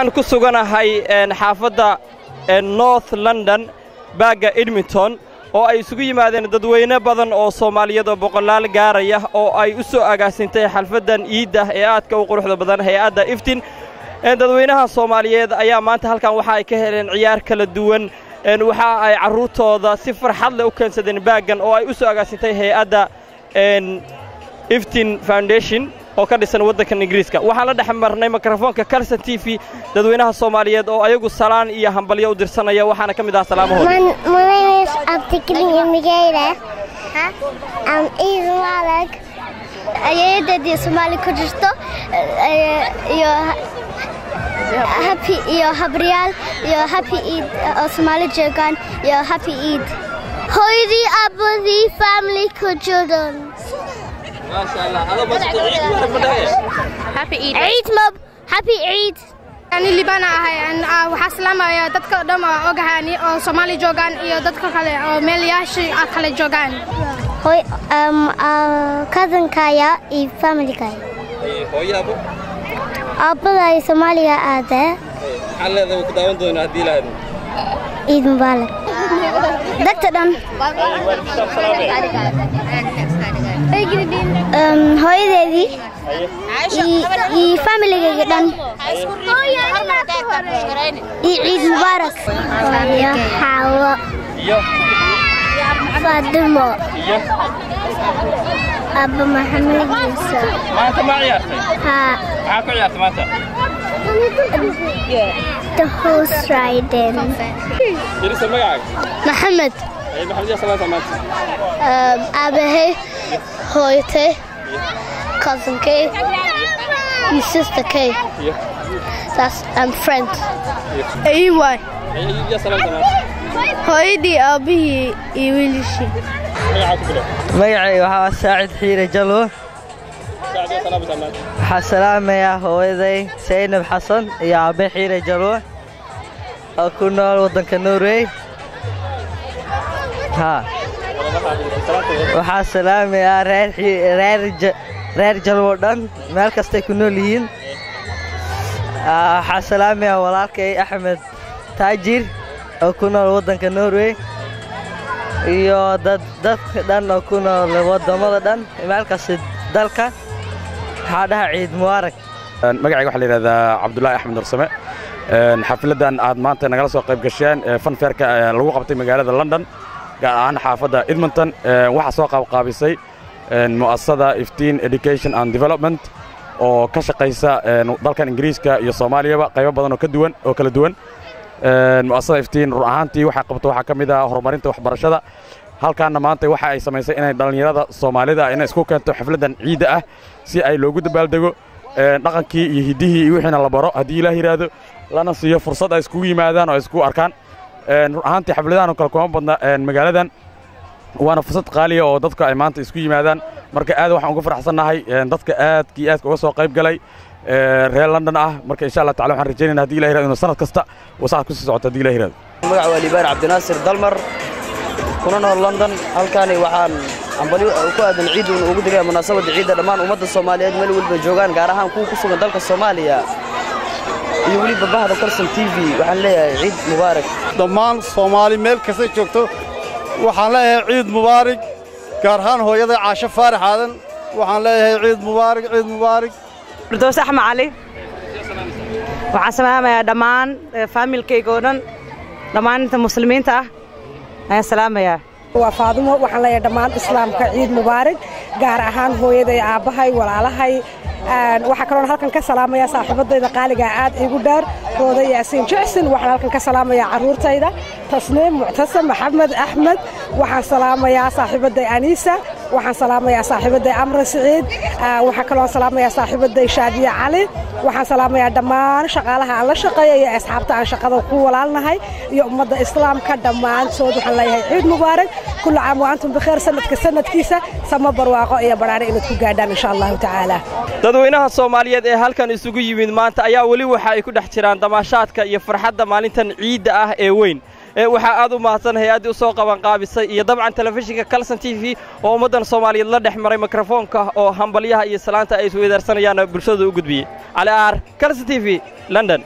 waxaan ku suganahay xaafadda North London baaga Edmonton oo ay isugu yimaadeen dadweyne badan oo Soomaaliyeed oo boqolaal gaaraya oo ay u soo agaasintay xalfadan ciida ee aadka u quruxda badan hay'adda Iftin dadweynaha Soomaaliyeed ayaa maanta halkan waxa ay ka heleen ciyaar kala duwan waxa ay caruurtooda si farxad leh u keensadeen baagan oo ay u soo agaasintay hay'adda Iftin Foundation oo ka dhisan waddanka Ingiriiska waxa la dhaxmarnay mikrofoonka Kalson TV dadweynaha Soomaaliyeed oo ayagu salaan iyo hambalyo u dirsanaya waxaana kamid ah salaamahooda ayadii Soomaali ku jirto iyo happy iyo habriyaal iyo happy Eid oo Soomaali joogan iyo happy Eid hooyadii abadii family ku jiraan ما شاء الله هذا بس happy Eid happy Eid يعني اللي بنا هاي وحسلامة يا دتك دم أوجهاني أو سومالي جوجان يا دتك خلي أو ملياشي خلي جوجان هوي cousin كايا إي family كايا هوي أبو لا سومالي هذا على ذا وكداون دون هدي له عيد مبارك دكتور دم هوي دادي إي family كايا عيد مبارك يا حوا فاطمة أبو محمد يوسف ما أنت ما عيارتي ها معك عيارتي ما أنت The horse riding يرسل معك محمد أي محمد يا صلاة ما أنت أبيه هويته cousin Kay and sister Kay that's friends أيوة يا صلاة ما هايدي أبي يوليشي magacay waxa Saacid Xiire Jalwo waxa salaamaya hooyaday Saynab Xasan iyo Aabe Xiire Jalwo oo ku nool waddanka Norway waxa salaamaya reer Jalwo dhan meel kasta ku nool yihiin waxa salaamaya walaalkay Axmed Taajir oo ku nool waddanka Norway iyo dadka dhan oo ku nool wadamada dhan meel kasta dalka waxa dhaha ciid mubaarak magacayga waxa la yiraahdaa Cabdullaahi Axmed Nursame xafladan aad maanta nagala soo qayb gasheen fan fairka lagu qabtay magaalada London gaar ahaan xaafadda Edmonton waxa soo qaabisay mu'assasada Iftin Education and Development oo ka shaqeysa dalkan Ingiriiska iyo Soomaaliya qaybo badan oo kala duwan mu'assasada Iftin ruuxaantii waxa qabto waxa kamid ah horumarinta waxbarashada halkaana maanta waxa ay sameysay inay dhalinyarada Soomaalida inay isku keento xafladan ciida ah si ay loogu dabaaldego dhaqankii iyo hidihii iyo wixina la baro hadii Ilaahay yiraahdo lana siiyo fursad ay isku yimaadaan oo isku arkaan ruuxaantii xafladahan kala kuma badna magaaladan waana fursad qaali ah oo dadka ay maanta isku yimaadaan marka aad waxaan uga faraxsanahay dadka aadkii uga soo qayb galay reer London ah marka insha Allah taala waxaan rajaynaynaa hadii Ilaahay inuu sanad kasta wasaad ku sii socoto hadii Ilaahay yiraahdo magaca waa Liibaan Cabdinaasir Dalmar kuna nool London halkaani waxaan ambali ku aadan ciid ugu diray munaasabada ciida dhamaan ummadda Soomaaliyeed meel walba joogaan gaar ahaan kuwa ku sugan dalka Soomaaliya iyo waliba bahda Kalson TV waxaan leeyahay ciid mubaarak dhamaan Soomaali meel kasta joogto waxaan leeyahay ciid mubaarak gaar ahaan hooyada Caasha Faarax Aadan waxaan leeyahay ciid mubaarak Firdaws Axmed Cali waxaan salaamayaa dhamaan familkayga oo dhan dhamaan inta muslimiinta ah ayaan salaamayaa waa Faadimo waxaan leeyahay dhamaan islaamka ciid mubaarak gaar ahaan hooyaday aabahay walaalahay waxa kale oo halkan ka salaamaya saaxiibadayda qaaliga aad igu dheer Rooda Yaasiin Jacsin waxaan halkan ka salaamaya caruurtayda Tasniim Muctasam Maxamed Axmed waxaan salaamaya saaxiibaday Anisa waxaan salaamaya saaxiibaday Amra Saciid waxa kale oo salaamaya saaxiibaday Shaadiya Cali waxaan salaamaya dhamaan shaqaalaha aan la shaqeeyo iyo asxaabta aan shaqada ku walaalnahay iyo ummadda islaamka dhamaantood waxaan leeyahay ciid mubaarak كل عام وأنتم بخير sanadkiisa sama barwaaqo iyo baraare inaad ku gaadhaan insha Allah taala dadweynaha Soomaaliyeed ee halkan isugu yimid maanta ayaa wali waxa ay ku dhex jiraan damaashaadka iyo farxadda maalintan ciida ah ee weyn waxa aad u mahadsan hay'adii soo qaban qaabisay iyo dabcan telefishinka Kalson TV oo ummadan Soomaaliyeed la dhex maray mikrofoonka oo hambalyaha iyo salaanta ay isweydaarsanayaan bulshada u gudbiyay Cali Aar Kalson TV London